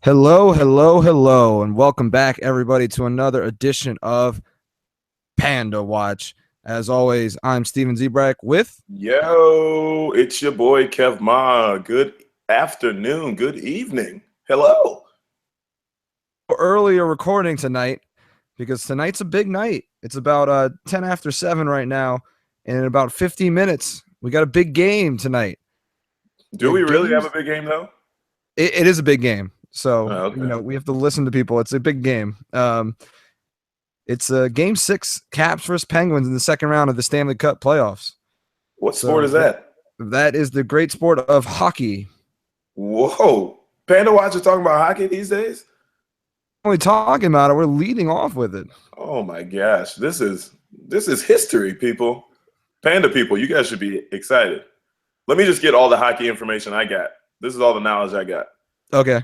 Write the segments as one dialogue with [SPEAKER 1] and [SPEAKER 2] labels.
[SPEAKER 1] Hello, hello, hello, and welcome back, everybody, to another edition of Panda Watch. As always, I'm Steven Zebrack with...
[SPEAKER 2] Yo, it's your boy Kev Ma. Good afternoon, good evening. Hello.
[SPEAKER 1] Earlier recording tonight, because tonight's a big night. It's about 10 after 7 right now, and in about 15 minutes, we got a big game tonight.
[SPEAKER 2] Do we really have a big game, though?
[SPEAKER 1] It is a big game. So,
[SPEAKER 2] okay.
[SPEAKER 1] We have to listen to people. It's a big game. It's Game 6, Caps versus Penguins in the second round of the Stanley Cup playoffs.
[SPEAKER 2] What sport is that?
[SPEAKER 1] That is the great sport of hockey.
[SPEAKER 2] Whoa. PandaWatch is talking about hockey these days?
[SPEAKER 1] Only talking about it, we're leading off with it.
[SPEAKER 2] Oh, my gosh. This is history, people. Panda people, you guys should be excited. Let me just get all the hockey information I got. This is all the knowledge I got.
[SPEAKER 1] Okay.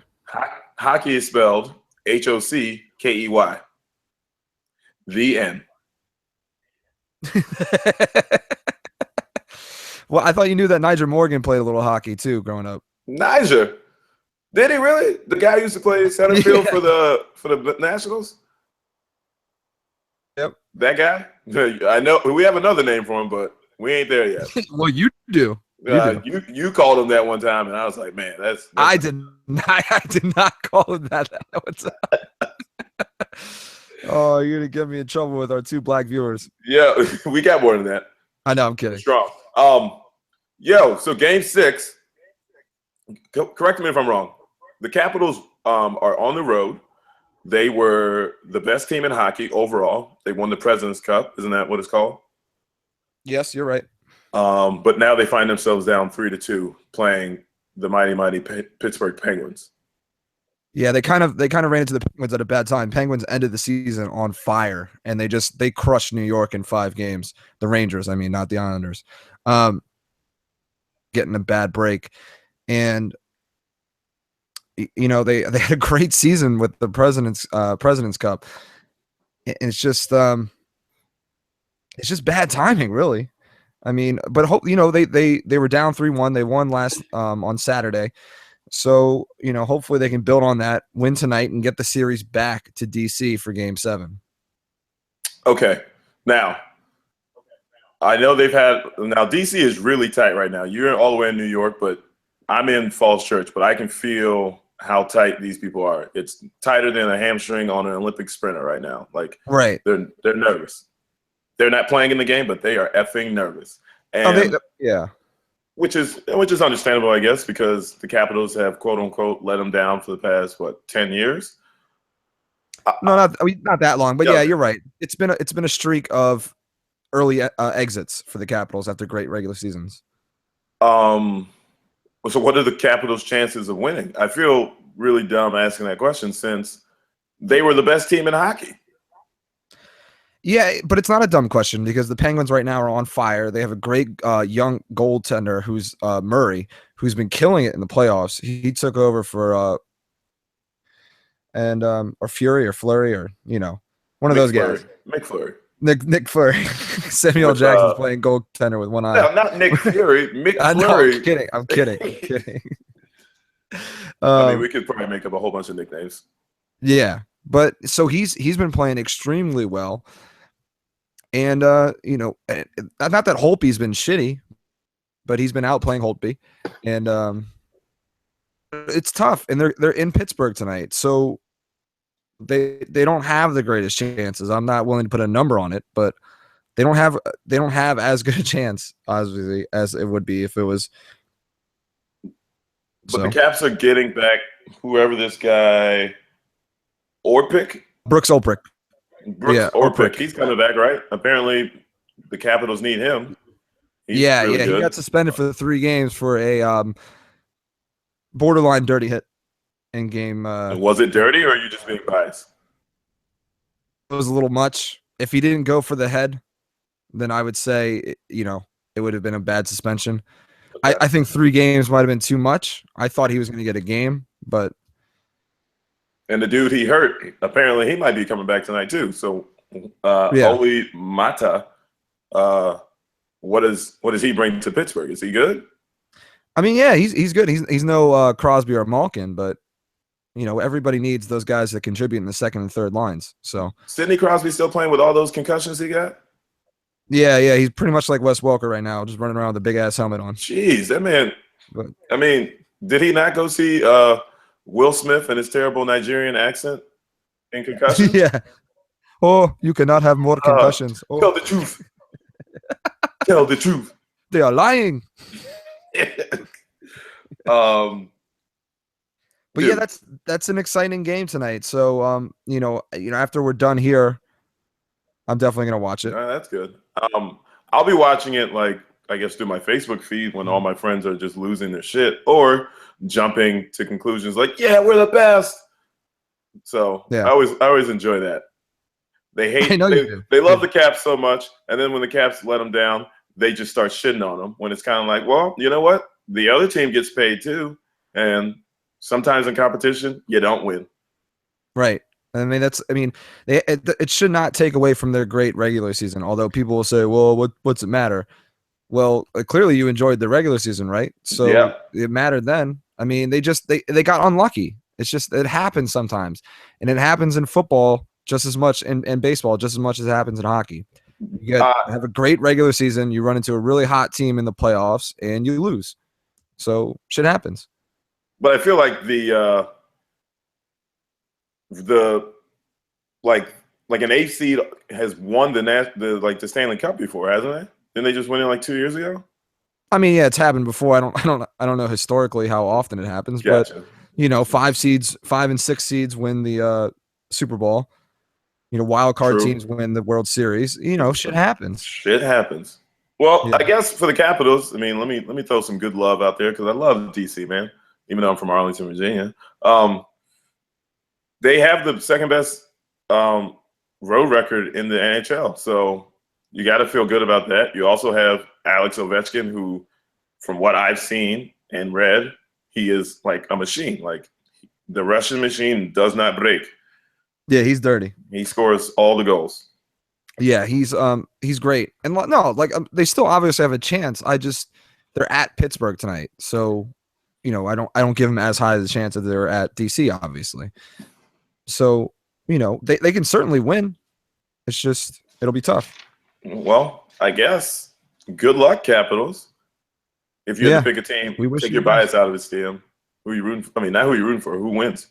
[SPEAKER 2] Hockey is spelled Hockey. The end.
[SPEAKER 1] Well, I thought you knew that Niger Morgan played a little hockey too growing up.
[SPEAKER 2] Niger? Did he really? The guy who used to play center field for the Nationals?
[SPEAKER 1] Yep.
[SPEAKER 2] That guy? I know we have another name for him, but we ain't there yet.
[SPEAKER 1] Well, you do.
[SPEAKER 2] You called him that one time, and I was like, man, that's
[SPEAKER 1] I did not call him that. Oh, you're gonna get me in trouble with our two black viewers.
[SPEAKER 2] Yeah, we got more than that.
[SPEAKER 1] I know, I'm kidding.
[SPEAKER 2] Strong. So Game 6. Correct me if I'm wrong. The Capitals are on the road. They were the best team in hockey overall. They won the President's Cup. Isn't that what it's called?
[SPEAKER 1] Yes, you're right.
[SPEAKER 2] But now they find themselves down 3-2 playing the mighty Pittsburgh Penguins.
[SPEAKER 1] Yeah, they kind of ran into the Penguins at a bad time. Penguins ended the season on fire, and they crushed New York in 5 games. The Rangers, I mean, not the Islanders. Getting a bad break, and they had a great season with the President's Cup. It's just bad timing, really. I mean, but they were down 3-1. They won last on Saturday. So, hopefully they can build on that, win tonight, and get the series back to DC for Game 7.
[SPEAKER 2] Okay. Now, I know DC is really tight right now. You're all the way in New York, but I'm in Falls Church, but I can feel how tight these people are. It's tighter than a hamstring on an Olympic sprinter right now. Like,
[SPEAKER 1] right.
[SPEAKER 2] They're nervous. They're not playing in the game, but they are effing nervous. And which is understandable, I guess, because the Capitals have quote unquote let them down for the past 10 years.
[SPEAKER 1] No, not that long, but yeah, you're right. It's been a streak of early exits for the Capitals after great regular seasons.
[SPEAKER 2] So what are the Capitals' chances of winning? I feel really dumb asking that question since they were the best team in hockey.
[SPEAKER 1] Yeah, but it's not a dumb question because the Penguins right now are on fire. They have a great young goaltender who's Murray, who's been killing it in the playoffs. He took over for or Fury or Fleury or one of those guys.
[SPEAKER 2] Nick Fleury.
[SPEAKER 1] Nick Fleury. Samuel Jackson's playing goaltender with one eye.
[SPEAKER 2] No, not Nick Fury. Mick
[SPEAKER 1] I know,
[SPEAKER 2] Fleury.
[SPEAKER 1] I'm kidding.
[SPEAKER 2] I mean, we could probably make up a whole bunch of nicknames.
[SPEAKER 1] Yeah, but so he's been playing extremely well. And, not that Holtby's been shitty, but he's been outplaying Holtby. And it's tough. And they're in Pittsburgh tonight. So they don't have the greatest chances. I'm not willing to put a number on it, but they don't have as good a chance, obviously, as it would be if it was.
[SPEAKER 2] But the Caps are getting back whoever this guy,
[SPEAKER 1] Brooks Orpik.
[SPEAKER 2] Orpik. He's coming back, right? Apparently, the Capitals need him.
[SPEAKER 1] He's really good. He got suspended for 3 games for a borderline dirty hit in game.
[SPEAKER 2] Was it dirty, or are you just being biased?
[SPEAKER 1] It was a little much. If he didn't go for the head, then I would say it would have been a bad suspension. Okay. I think 3 games might have been too much. I thought he was going to get a game, but.
[SPEAKER 2] And the dude he hurt, apparently he might be coming back tonight too. So, Oli Mata, what does he bring to Pittsburgh? Is he good?
[SPEAKER 1] I mean, yeah, he's good. He's no Crosby or Malkin, but everybody needs those guys that contribute in the second and third lines. So
[SPEAKER 2] Sidney Crosby still playing with all those concussions he got?
[SPEAKER 1] yeah, he's pretty much like Wes Welker right now, just running around with a big ass helmet on.
[SPEAKER 2] Jeez, that man.
[SPEAKER 1] But,
[SPEAKER 2] I mean, did he not go see Will Smith and his terrible Nigerian accent in concussion?
[SPEAKER 1] yeah. Oh, you cannot have more concussions.
[SPEAKER 2] Tell the truth. Tell the truth.
[SPEAKER 1] They are lying.
[SPEAKER 2] But
[SPEAKER 1] dude. Yeah, that's an exciting game tonight. So after we're done here, I'm definitely gonna watch it.
[SPEAKER 2] That's good. I'll be watching it I guess through my Facebook feed when all my friends are just losing their shit or jumping to conclusions like, yeah, we're the best. So yeah. I always enjoy that. They hate they love the Caps so much, and then when the Caps let them down, they just start shitting on them when it's kind of like, well, you know what? The other team gets paid too, and sometimes in competition, you don't win.
[SPEAKER 1] Right. It should not take away from their great regular season. Although people will say, well, what's it matter? Well, clearly you enjoyed the regular season, right? So yeah. It mattered then. I mean, they got unlucky. It's just, it happens sometimes, and it happens in football just as much, and baseball just as much as it happens in hockey. You have a great regular season, you run into a really hot team in the playoffs, and you lose. So shit happens.
[SPEAKER 2] But I feel like the an 8th seed has won the Stanley Cup before, hasn't it? Didn't they just win it 2 years ago?
[SPEAKER 1] I mean, yeah, it's happened before. I don't know historically how often it happens, gotcha. But 5 and 6 seeds win the Super Bowl. Wild card True. Teams win the World Series. Shit happens.
[SPEAKER 2] Shit happens. Well, yeah. I guess for the Capitals, I mean, let me throw some good love out there because I love DC, man. Even though I'm from Arlington, Virginia, they have the second best road record in the NHL. So you got to feel good about that. You also have Alex Ovechkin, who, from what I've seen and read, he is like a machine. Like the Russian machine does not break.
[SPEAKER 1] Yeah, he's dirty.
[SPEAKER 2] He scores all the goals.
[SPEAKER 1] Yeah, he's great. And they still obviously have a chance. They're at Pittsburgh tonight, so I don't give them as high as a chance that they're at DC, obviously. So they can certainly win. It's just it'll be tough.
[SPEAKER 2] Well, I guess good luck, Capitals. If you had to pick a team, take your bias out of it, Steve. Who are you rooting for? I mean, not who you're rooting for. Who wins?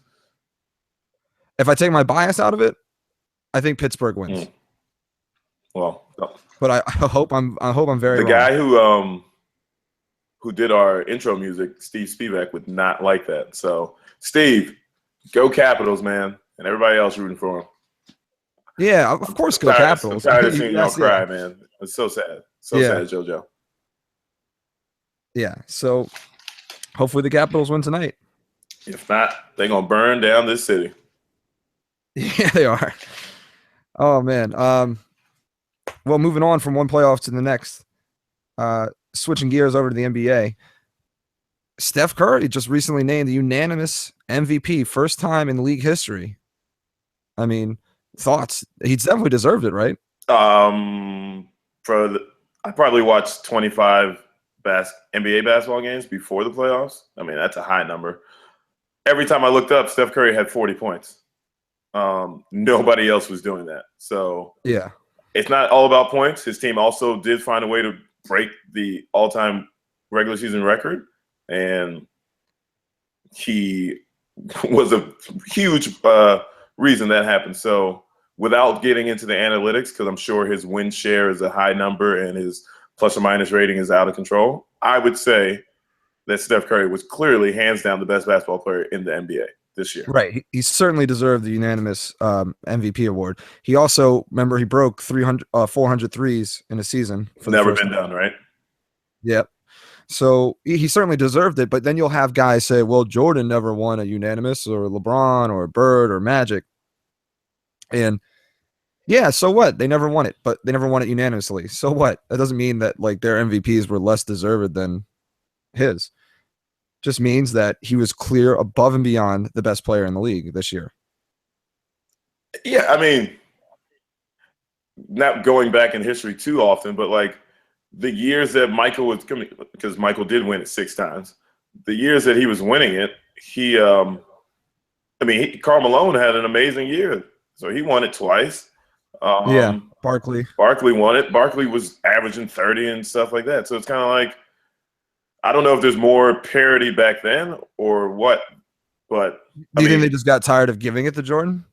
[SPEAKER 1] If I take my bias out of it, I think Pittsburgh wins.
[SPEAKER 2] Well, no.
[SPEAKER 1] But I hope I'm very
[SPEAKER 2] the
[SPEAKER 1] wrong.
[SPEAKER 2] Guy who did our intro music, Steve Spivak, would not like that. So, Steve, go Capitals, man, and everybody else rooting for him.
[SPEAKER 1] Yeah, of course, go Capitals.
[SPEAKER 2] I'm tired of seeing y'all cry, man. It's so sad. So sad, JoJo.
[SPEAKER 1] Yeah, so hopefully the Capitals win tonight.
[SPEAKER 2] If not, they're going to burn down this city.
[SPEAKER 1] Yeah, they are. Oh, man. Well, moving on from one playoff to the next, switching gears over to the NBA, Steph Curry just recently named the unanimous MVP, first time in league history. I mean, thoughts? He's definitely deserved it, right?
[SPEAKER 2] I probably watched 25 NBA basketball games before the playoffs. I mean, that's a high number. Every time I looked up, Steph Curry had 40 points. Nobody else was doing that. So
[SPEAKER 1] yeah,
[SPEAKER 2] it's not all about points. His team also did find a way to break the all-time regular season record, and he was a huge reason that happened. So without getting into the analytics, because I'm sure his win share is a high number and his plus or minus rating is out of control, I would say that Steph Curry was clearly hands down the best basketball player in the NBA this year.
[SPEAKER 1] Right. He certainly deserved the unanimous MVP award. He also, remember, he broke 400 threes in a season.
[SPEAKER 2] Never been done, right?
[SPEAKER 1] Yep. So he certainly deserved it, but then you'll have guys say, well, Jordan never won a unanimous, or LeBron or Bird or Magic. And yeah, so what? They never won it, but they never won it unanimously. So what? That doesn't mean that like their MVPs were less deserved than his. Just means that he was clear above and beyond the best player in the league this year.
[SPEAKER 2] Yeah, I mean, not going back in history too often, but like the years that Michael was coming, because Michael did win it 6 times. The years that he was winning it, he I mean, Karl Malone had an amazing year, so he won it twice.
[SPEAKER 1] Yeah, Barkley.
[SPEAKER 2] Barkley won it. Barkley was averaging 30 and stuff like that. So it's kind of like, I don't know if there's more parity back then or what, but
[SPEAKER 1] Do you think they just got tired of giving it to Jordan?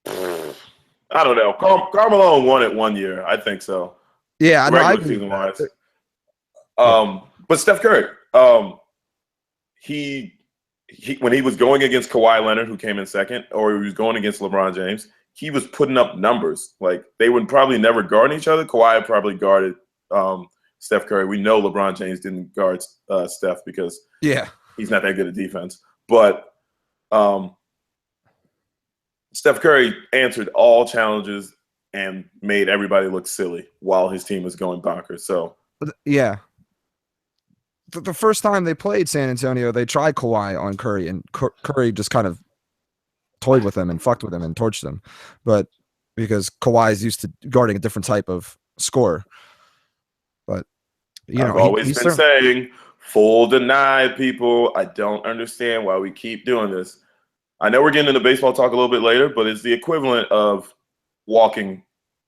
[SPEAKER 2] I don't know. Karl Malone won it one year. I think so.
[SPEAKER 1] Yeah,
[SPEAKER 2] regular season wise. But Steph Curry, he when he was going against Kawhi Leonard, who came in second, or he was going against LeBron James, he was putting up numbers. Like, they would probably never guard each other. Kawhi probably guarded Steph Curry. We know LeBron James didn't guard Steph because he's not that good at defense. But Steph Curry answered all challenges and made everybody look silly while his team was going bonkers. So
[SPEAKER 1] yeah. The first time they played San Antonio, they tried Kawhi on Curry, and Curry just kind of toyed with him and fucked with him and torched him. But because Kawhi is used to guarding a different type of scorer. But,
[SPEAKER 2] I've always been saying, full deny, people. I don't understand why we keep doing this. I know we're getting into baseball talk a little bit later, but it's the equivalent of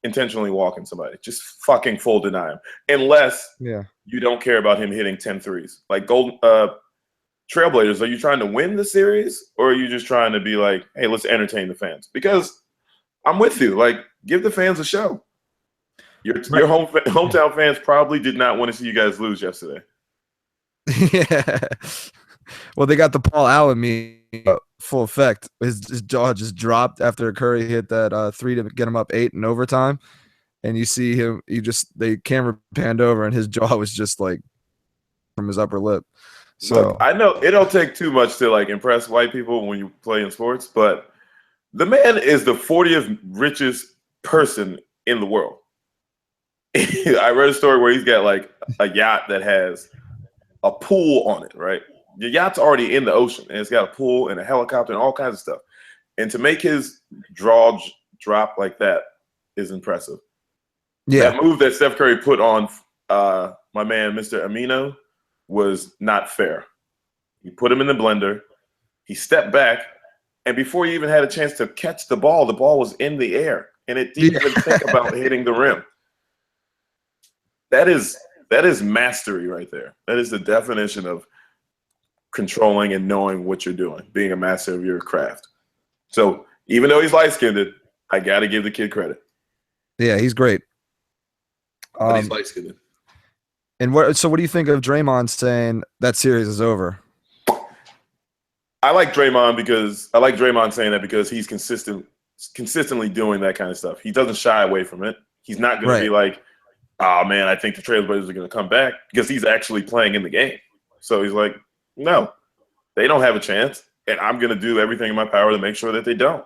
[SPEAKER 2] intentionally walking somebody. Just fucking full deny him. Unless you don't care about him hitting 10 threes. Like Trailblazers, are you trying to win the series, or are you just trying to be like, hey, let's entertain the fans? Because I'm with you. Like, give the fans a show. Your hometown fans probably did not want to see you guys lose yesterday.
[SPEAKER 1] Yeah. Well, they they got the Paul Allen meme full effect. His jaw just dropped after Curry hit that 3 to get him up 8 in overtime. And you see him, they camera panned over, and his jaw was just like from his upper lip. So
[SPEAKER 2] look, I know it don't take too much to like impress white people when you play in sports, but the man is the 40th richest person in the world. I read a story where he's got like a yacht that has a pool on it, right? Your yacht's already in the ocean, and it's got a pool and a helicopter and all kinds of stuff. And to make his draw drop like that is impressive.
[SPEAKER 1] Yeah.
[SPEAKER 2] That move that Steph Curry put on my man, Mr. Amino, was not fair. He put him in the blender. He stepped back, and before he even had a chance to catch the ball was in the air, and it didn't even think about hitting the rim. That is mastery right there. That is the definition of controlling and knowing what you're doing, being a master of your craft. So even though he's light-skinned, I got to give the kid credit.
[SPEAKER 1] Yeah, he's great.
[SPEAKER 2] But he's light-skinned.
[SPEAKER 1] And what do you think of Draymond saying that series is over?
[SPEAKER 2] I like Draymond saying that because he's consistently doing that kind of stuff. He doesn't shy away from it. He's not going to be like, oh man, I think the Trailblazers are going to come back, because he's actually playing in the game. So he's like, no, they don't have a chance, and I'm going to do everything in my power to make sure that they don't.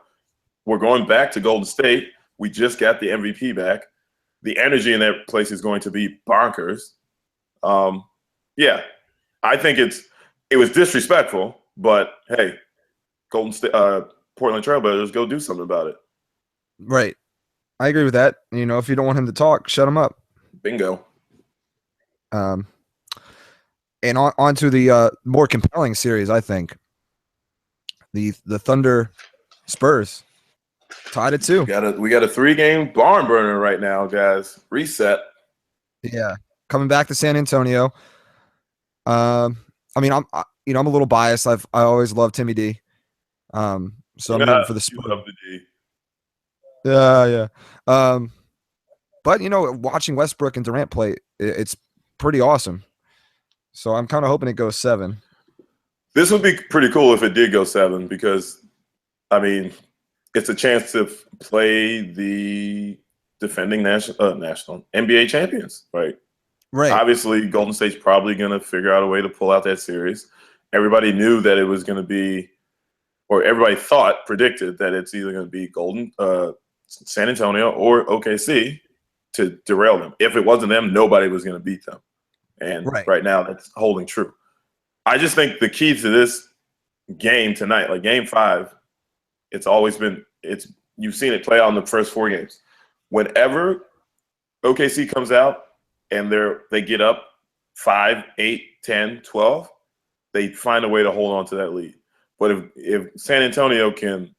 [SPEAKER 2] We're going back to Golden State. We just got the MVP back. The energy in that place is going to be bonkers. Yeah, I think it was disrespectful, but hey, Golden State, Portland Trailblazers, go do something about it.
[SPEAKER 1] Right. I agree with that. If you don't want him to talk, shut him up.
[SPEAKER 2] Bingo.
[SPEAKER 1] And on to the more compelling series, I think. The Thunder Spurs tied at 2.
[SPEAKER 2] We got a 3-game barn burner right now, guys. Reset.
[SPEAKER 1] Yeah, coming back to San Antonio. I mean, I'm a little biased. I always loved Timmy D. So I'm rooting for the Spurs.
[SPEAKER 2] You love the D.
[SPEAKER 1] Yeah. But watching Westbrook and Durant play, it's pretty awesome. So I'm kind of hoping it goes 7.
[SPEAKER 2] This would be pretty cool if it did go 7, because, I mean, it's a chance to play the defending national NBA champions, right?
[SPEAKER 1] Right.
[SPEAKER 2] Obviously, Golden State's probably going to figure out a way to pull out that series. Everybody knew that it was going to be, or everybody predicted that it's either going to be San Antonio or OKC to derail them. If it wasn't them, nobody was going to beat them. And right now, that's holding true. I just think the key to this game tonight, like Game 5, you've seen it play out in the first 4 games. Whenever OKC comes out and they get up 5, 8, 10, 12, they find a way to hold on to that lead. But if San Antonio can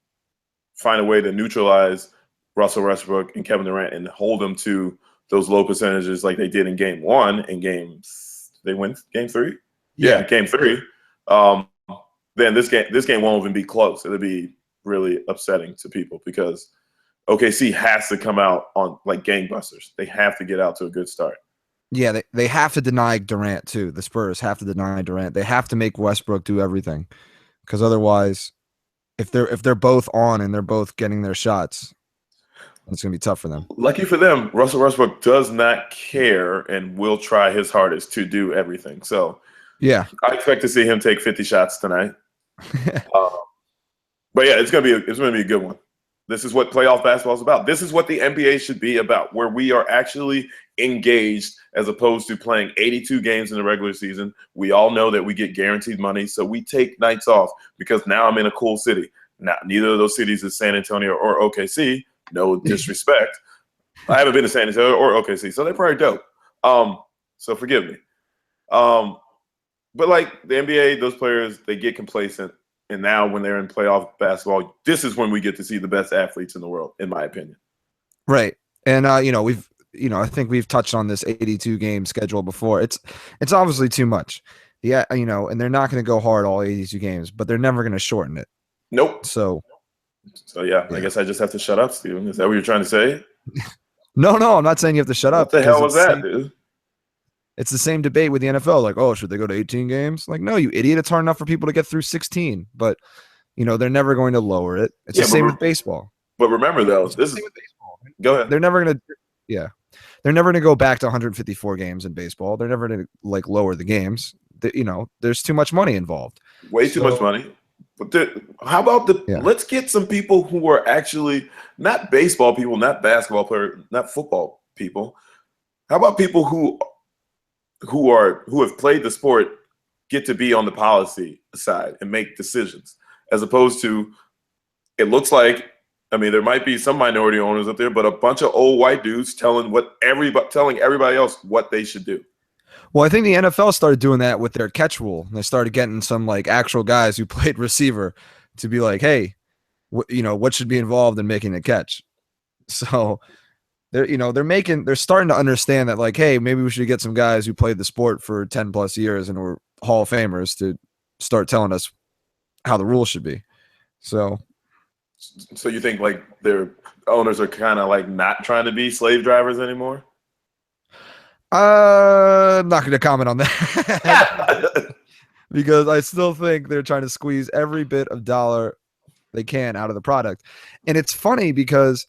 [SPEAKER 2] find a way to neutralize Russell Westbrook and Kevin Durant and hold them to those low percentages like they did in Game 1 and they win Game 3? Yeah, Game 3. Then this game won't even be close. It'll be really upsetting to people because OKC has to come out on like gangbusters. They have to get out to a good start.
[SPEAKER 1] Yeah, they have to deny Durant too. The Spurs have to deny Durant. They have to make Westbrook do everything, because otherwise, if they're both on and they're both getting their shots, it's gonna be tough for them.
[SPEAKER 2] Lucky for them, Russell Westbrook does not care and will try his hardest to do everything. So
[SPEAKER 1] yeah,
[SPEAKER 2] I expect to see him take 50 shots tonight. But yeah, it's gonna be a good one. This is what playoff basketball is about. This is what the NBA should be about, where we are actually engaged as opposed to playing 82 games in the regular season. We all know that we get guaranteed money, so we take nights off because now I'm in a cool city. Now, neither of those cities is San Antonio or OKC. No disrespect. I haven't been to San Antonio or OKC, so they're probably dope. So forgive me. But like the NBA, those players, they get complacent. And now when they're in playoff basketball, this is when we get to see the best athletes in the world, in my opinion.
[SPEAKER 1] Right. And, I think we've touched on this 82 game schedule before. It's obviously too much. Yeah. And they're not going to go hard all 82 games, but they're never going to shorten it.
[SPEAKER 2] Nope.
[SPEAKER 1] So
[SPEAKER 2] yeah, I guess I just have to shut up, Steven. Is that what you're trying to say?
[SPEAKER 1] No, I'm not saying you have to shut up.
[SPEAKER 2] What the hell was that, dude?
[SPEAKER 1] It's the same debate with the NFL. Like, oh, should they go to 18 games? Like, no, you idiot. It's hard enough for people to get through 16. But, they're never going to lower it. It's the same with baseball.
[SPEAKER 2] But remember, though, this is baseball. Go ahead.
[SPEAKER 1] They're never going to They're never going to go back to 154 games in baseball. They're never going to, lower the games. There's too much money involved.
[SPEAKER 2] Way too much money. But how about let's get some people who are actually not baseball people, not basketball players, not football people. How about people who have played the sport get to be on the policy side and make decisions, as opposed to, it looks like, there might be some minority owners up there, but a bunch of old white dudes telling everybody else what they should do.
[SPEAKER 1] Well, I think the NFL started doing that with their catch rule. They started getting some actual guys who played receiver to be like, hey, what should be involved in making a catch? So they're starting to understand that, hey, maybe we should get some guys who played the sport for 10 plus years and were Hall of Famers to start telling us how the rules should be. So
[SPEAKER 2] you think their owners are kind of not trying to be slave drivers anymore?
[SPEAKER 1] I'm not going to comment on that because I still think they're trying to squeeze every bit of dollar they can out of the product. And it's funny because,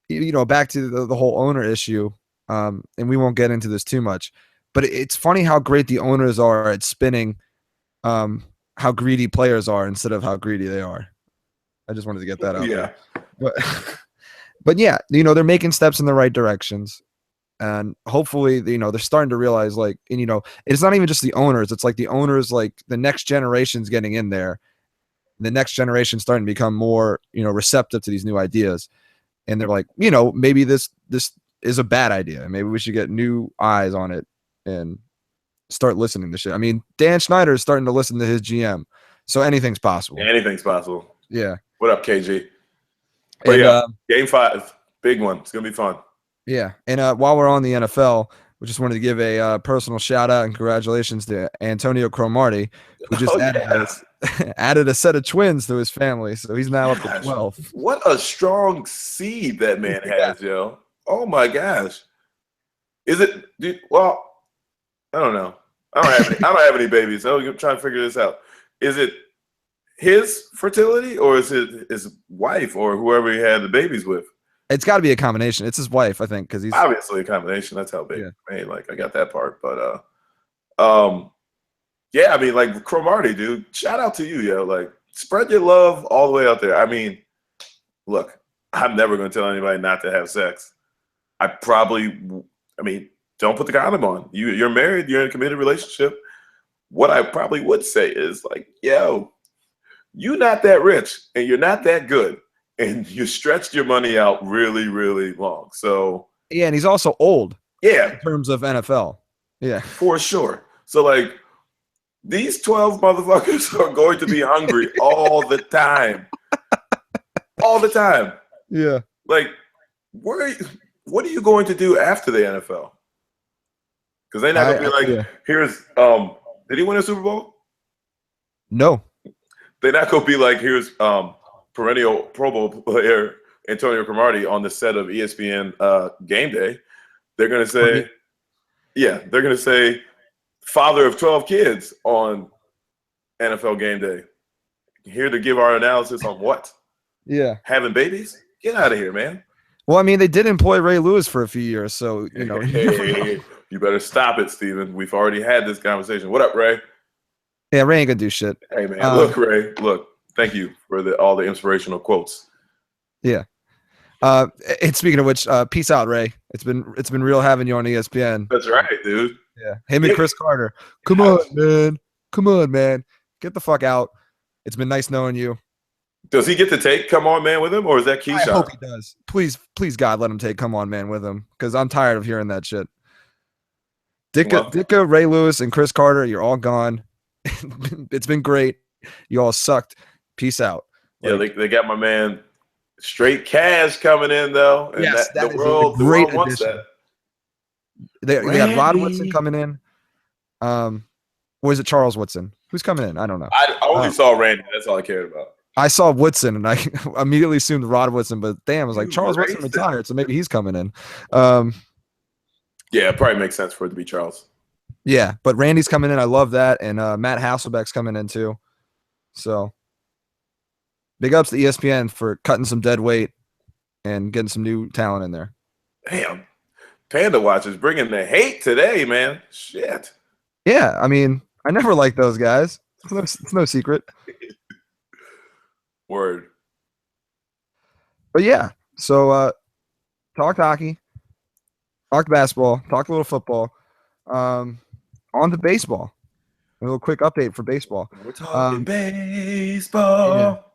[SPEAKER 1] back to the whole owner issue, and we won't get into this too much, but it's funny how great the owners are at spinning how greedy players are instead of how greedy they are. I just wanted to get that out there. But yeah, they're making steps in the right directions. And hopefully, they're starting to realize, it's not even just the owners. It's the owners, the next generation's getting in there. The next generation starting to become more, receptive to these new ideas. And they're like, maybe this is a bad idea. Maybe we should get new eyes on it and start listening to shit. Dan Schneider is starting to listen to his GM. So anything's possible.
[SPEAKER 2] Anything's possible.
[SPEAKER 1] Yeah.
[SPEAKER 2] What up, KG? But Game 5, big one. It's going to be fun.
[SPEAKER 1] Yeah, and while we're on the NFL, we just wanted to give a personal shout out and congratulations to Antonio Cromartie, who just added a set of twins to his family, so he's now up to 12.
[SPEAKER 2] What a strong seed that man has, yo! Oh my gosh, is it? Dude, well, I don't know. I don't have any babies. I'm trying to figure this out. Is it his fertility, or is it his wife, or whoever he had the babies with?
[SPEAKER 1] It's got to be a combination. It's his wife, I think, because he's
[SPEAKER 2] obviously a combination. That's how big. I got that part, but Cromartie, dude. Shout out to you, yo. Spread your love all the way out there. Look, I'm never going to tell anybody not to have sex. Don't put the condom on. You're married. You're in a committed relationship. What I probably would say is yo, you're not that rich and you're not that good. And you stretched your money out really, really long. So
[SPEAKER 1] yeah, and he's also old.
[SPEAKER 2] Yeah,
[SPEAKER 1] in terms of NFL. Yeah,
[SPEAKER 2] for sure. So These 12 motherfuckers are going to be hungry all the time. All the time.
[SPEAKER 1] Yeah.
[SPEAKER 2] Like, what are you going to do after the NFL? Because they're not going to be like, here's, did he win a Super Bowl?
[SPEAKER 1] No.
[SPEAKER 2] They're not going to be like, here's perennial Pro Bowl player Antonio Cromartie on the set of ESPN Game Day. They're going to say, they're going to say, father of 12 kids on NFL Game Day. Here to give our analysis on what?
[SPEAKER 1] Yeah.
[SPEAKER 2] Having babies? Get out of here, man.
[SPEAKER 1] Well, I mean, they did employ Ray Lewis for a few years, so, you know.
[SPEAKER 2] Hey, you better stop it, Steven. We've already had this conversation. What up, Ray?
[SPEAKER 1] Yeah, Ray ain't going to do shit.
[SPEAKER 2] Hey, man. Look, Ray. Look. Thank you for all the inspirational quotes.
[SPEAKER 1] Yeah. And speaking of which, peace out, Ray. It's been real having you on ESPN.
[SPEAKER 2] That's right, dude.
[SPEAKER 1] Yeah. Him and Chris Carter. Come on, man. Come on, man. Get the fuck out. It's been nice knowing you.
[SPEAKER 2] Does he get to take Come On Man with him, or is that Keyshawn?
[SPEAKER 1] I hope he does. Please, God, let him take Come On Man with him, because I'm tired of hearing that shit. Ditka, Ray Lewis, and Chris Carter, you're all gone. It's been great. You all sucked. Peace out.
[SPEAKER 2] Yeah, they got my man Straight Cash coming in, though. And
[SPEAKER 1] yes, that
[SPEAKER 2] the
[SPEAKER 1] is
[SPEAKER 2] world,
[SPEAKER 1] a great
[SPEAKER 2] the world wants
[SPEAKER 1] addition.
[SPEAKER 2] That.
[SPEAKER 1] They got Rod Woodson coming in. Or is it Charles Woodson? Who's coming in? I don't know.
[SPEAKER 2] I only saw Randy. That's all I cared about.
[SPEAKER 1] I saw Woodson, and I immediately assumed Rod Woodson, but damn, I was like, Charles Woodson retired, so maybe he's coming in.
[SPEAKER 2] Yeah, it probably makes sense for it to be Charles.
[SPEAKER 1] Yeah, but Randy's coming in. I love that, and Matt Hasselbeck's coming in too. So, big ups to ESPN for cutting some dead weight and getting some new talent in there.
[SPEAKER 2] Damn, PandaWatch is bringing the hate today, man. Shit.
[SPEAKER 1] Yeah, I mean, I never liked those guys. It's no secret.
[SPEAKER 2] Word.
[SPEAKER 1] But yeah, so talked hockey, talked basketball, talked a little football. On to baseball. A little quick update for baseball.
[SPEAKER 2] We're talking baseball.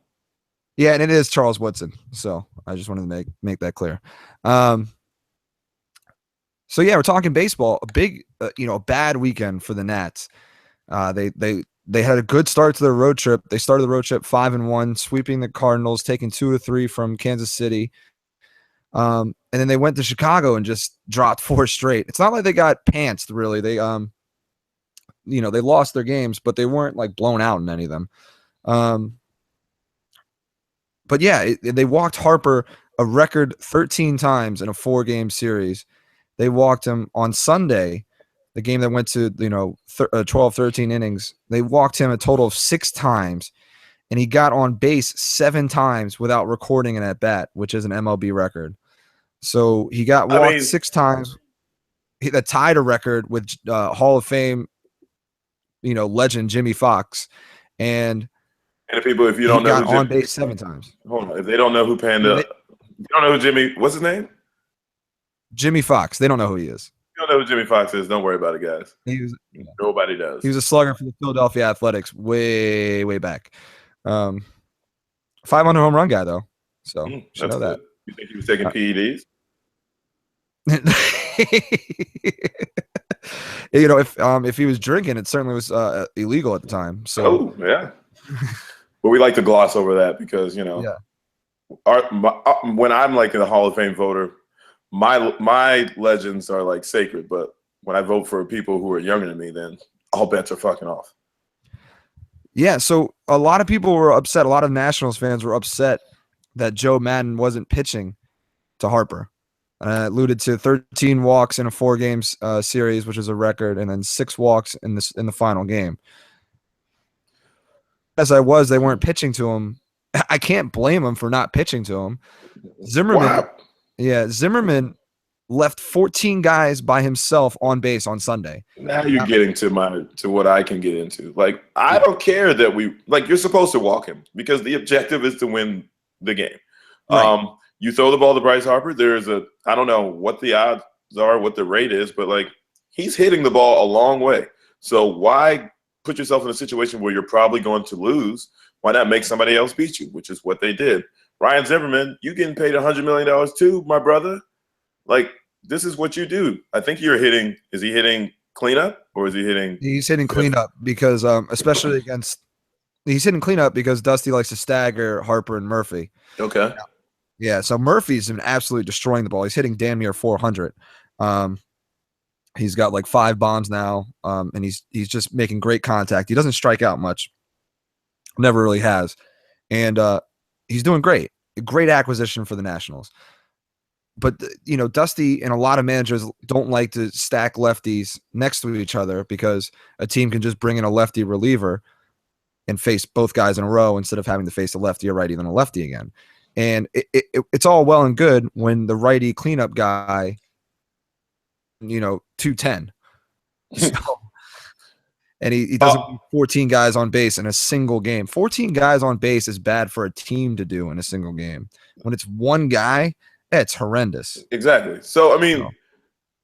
[SPEAKER 1] Yeah, and it is Charles Woodson. So I just wanted to make that clear. So yeah, we're talking baseball. A big, bad weekend for the Nats. They had a good start to their road trip. They started the road trip 5-1, sweeping the Cardinals, taking 2 of 3 from Kansas City. And then they went to Chicago and just dropped 4 straight. It's not like they got pantsed, really. They they lost their games, but they weren't like blown out in any of them. But yeah, they walked Harper a record 13 times in a 4-game series. They walked him on Sunday, the game that went to 12, 13 innings. They walked him a total of 6 times, and he got on base 7 times without recording an at bat, which is an MLB record. So he got walked 6 times. That tied a record with Hall of Fame, legend Jimmy Fox, and
[SPEAKER 2] people, if you don't know,
[SPEAKER 1] got on base 7 times.
[SPEAKER 2] Hold on, if they don't know who you don't know who Jimmy. What's his name?
[SPEAKER 1] Jimmy Fox. They don't know who he is.
[SPEAKER 2] If you don't know who Jimmy Fox is, don't worry about it, guys. Nobody does.
[SPEAKER 1] He was a slugger for the Philadelphia Athletics way back. 500 home run guy though, so should know that.
[SPEAKER 2] You think he was taking PEDs?
[SPEAKER 1] If he was drinking, it certainly was illegal at the time. So
[SPEAKER 2] yeah. But we like to gloss over that because when I'm like a Hall of Fame voter, my legends are like sacred. But when I vote for people who are younger than me, then all bets are fucking off.
[SPEAKER 1] Yeah, so a lot of people were upset. A lot of Nationals fans were upset that Joe Madden wasn't pitching to Harper. Alluded to 13 walks in a 4-game series, which is a record, and then 6 walks in the final game. They weren't pitching to him. I can't blame him for not pitching to him. Zimmerman left 14 guys by himself on base on Sunday.
[SPEAKER 2] Now you're getting to what I can get into. Like, I don't care that you're supposed to walk him because the objective is to win the game. Right. You throw the ball to Bryce Harper. I don't know what the odds are, what the rate is, but he's hitting the ball a long way. So why put yourself in a situation where you're probably going to lose? Why not make somebody else beat you, which is what they did. Ryan Zimmerman, you getting paid $100 million too, my brother. This is what you do. I think you're hitting. Is he hitting cleanup, or is he hitting?
[SPEAKER 1] He's hitting cleanup because, especially against, he's hitting cleanup because Dusty likes to stagger Harper and Murphy.
[SPEAKER 2] Okay.
[SPEAKER 1] Yeah, so Murphy's been absolutely destroying the ball. He's hitting damn near 400. He's got like 5 bombs now, and he's just making great contact. He doesn't strike out much, never really has, and he's doing great. A great acquisition for the Nationals. But Dusty and a lot of managers don't like to stack lefties next to each other because a team can just bring in a lefty reliever and face both guys in a row instead of having to face a lefty, a righty, then a lefty again. And it's all well and good when the righty cleanup guy, 210. So, and he doesn't 14 guys on base in a single game. 14 guys on base is bad for a team to do in a single game. When it's one guy, it's horrendous.
[SPEAKER 2] Exactly. So, I mean,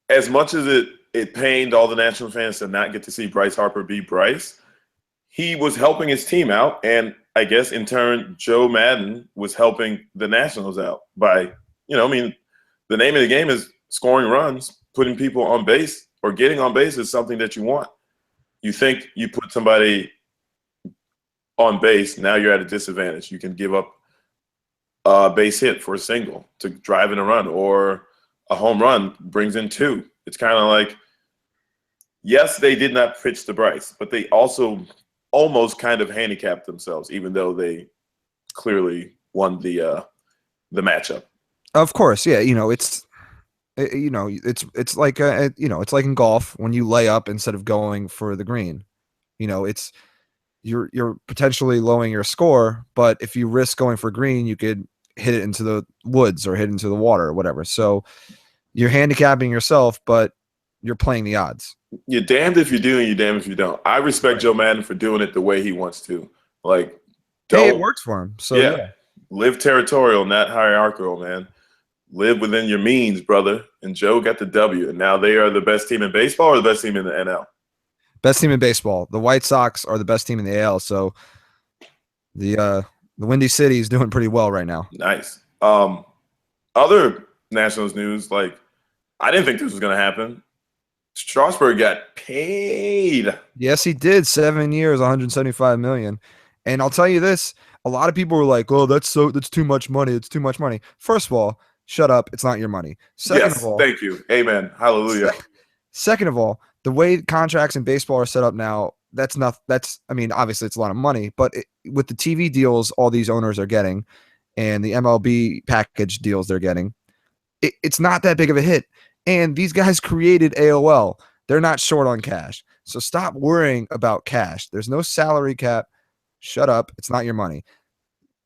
[SPEAKER 2] as much as it pained all the National fans to not get to see Bryce Harper be Bryce, he was helping his team out, and I guess in turn, Joe Madden was helping the Nationals out by, the name of the game is scoring runs, putting people on base or getting on base is something that you want. You think you put somebody on base, now you're at a disadvantage. You can give up a base hit for a single to drive in a run, or a home run brings in 2. It's kind of like, yes, they did not pitch to Bryce, but they also almost kind of handicapped themselves, even though they clearly won the matchup. Of
[SPEAKER 1] course, yeah. It's like it's like in golf when you lay up instead of going for the green. It's you're potentially lowering your score, but if you risk going for green, you could hit it into the woods or hit into the water or whatever. So you're handicapping yourself, but you're playing the odds.
[SPEAKER 2] You're damned if you do and you're damned if you don't. I respect Joe Madden for doing it the way he wants to. Like,
[SPEAKER 1] it works for him. So yeah.
[SPEAKER 2] Live territorial, not hierarchical, man. Live within your means, brother. And Joe got the W. And now they are the best team in baseball or the best team in the NL?
[SPEAKER 1] Best team in baseball. The White Sox are the best team in the AL. So the Windy City is doing pretty well right now.
[SPEAKER 2] Nice. Other Nationals news, like, I didn't think this was going to happen. Strasburg got paid.
[SPEAKER 1] Yes, he did. 7 years, $175 million. And I'll tell you this: a lot of people were like, "Oh, that's too much money. It's too much money." First of all, shut up. It's not your money. Second of all,
[SPEAKER 2] thank you. Amen. Hallelujah.
[SPEAKER 1] Second of all, the way contracts in baseball are set up now, obviously it's a lot of money, but with the TV deals all these owners are getting and the MLB package deals they're getting, it's not that big of a hit. And these guys created AOL. They're not short on cash. So stop worrying about cash. There's no salary cap. Shut up. It's not your money.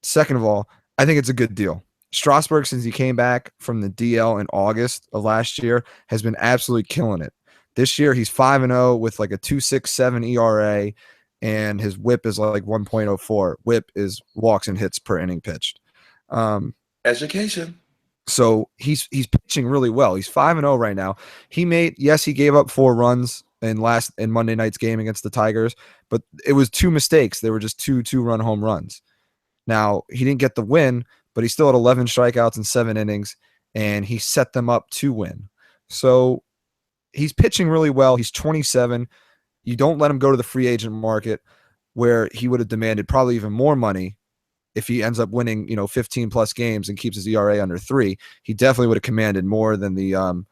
[SPEAKER 1] Second of all, I think it's a good deal. Strasburg, since he came back from the DL in August of last year, has been absolutely killing it. This year, he's 5-0 with like a 2.67 ERA, and his WHIP is like 1.04. WHIP is walks and hits per inning pitched.
[SPEAKER 2] Education.
[SPEAKER 1] So he's pitching really well. He's 5-0 right now. He gave up 4 runs in Monday night's game against the Tigers, but it was 2 mistakes. They were just 2-run home runs. Now, he didn't get the win, but he still had 11 strikeouts in 7 innings, and he set them up to win. So he's pitching really well. He's 27. You don't let him go to the free agent market where he would have demanded probably even more money. If he ends up winning, 15 plus games and keeps his ERA under 3, he definitely would have commanded more than the I'm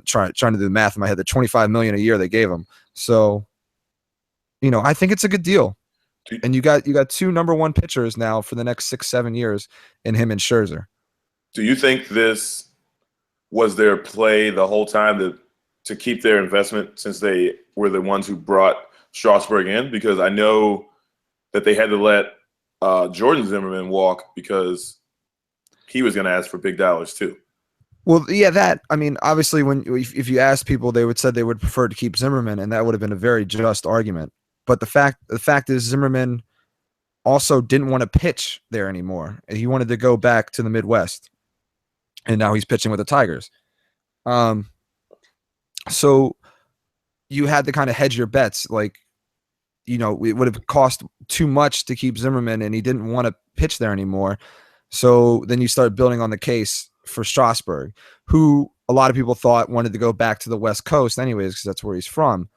[SPEAKER 1] trying to do the math in my head, the $25 million a year they gave him. So, I think it's a good deal. And you got 2 number 1 pitchers now for the next 6-7 years in him and Scherzer.
[SPEAKER 2] Do you think this was their play the whole time to keep their investment, since they were the ones who brought Strasburg in? Because I know that they had to let Jordan Zimmerman walk because he was going to ask for big dollars too.
[SPEAKER 1] Well, yeah, obviously if you asked people, they would say they would prefer to keep Zimmerman, and that would have been a very just argument. But the fact is Zimmerman also didn't want to pitch there anymore. He wanted to go back to the Midwest, and now he's pitching with the Tigers. So you had to kind of hedge your bets. Like, it would have cost too much to keep Zimmerman, and he didn't want to pitch there anymore. So then you start building on the case for Strasburg, who a lot of people thought wanted to go back to the West Coast anyways, because that's where he's from.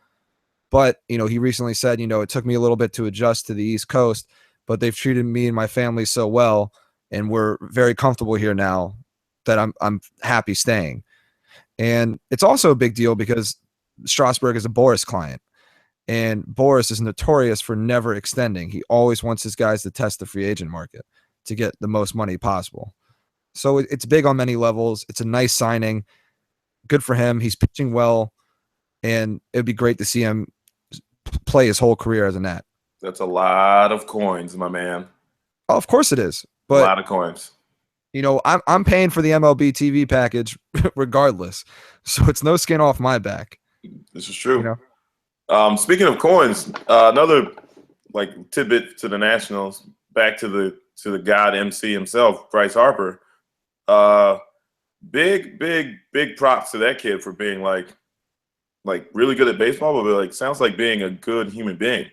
[SPEAKER 1] But, he recently said, it took me a little bit to adjust to the East Coast, but they've treated me and my family so well, and we're very comfortable here now that I'm happy staying. And it's also a big deal because Strasburg is a Boris client, and Boris is notorious for never extending. He always wants his guys to test the free agent market to get the most money possible. So it's big on many levels. It's a nice signing. Good for him. He's pitching well, and it'd be great to see him play his whole career as a Nat.
[SPEAKER 2] That's a lot of coins, my man.
[SPEAKER 1] Oh, of course it is. But,
[SPEAKER 2] a lot of coins.
[SPEAKER 1] I'm paying for the MLB TV package regardless, so it's no skin off my back.
[SPEAKER 2] This is true. Speaking of coins, another tidbit to the Nationals. Back to the God MC himself, Bryce Harper. Big props to that kid for being really good at baseball, but sounds like being a good human being.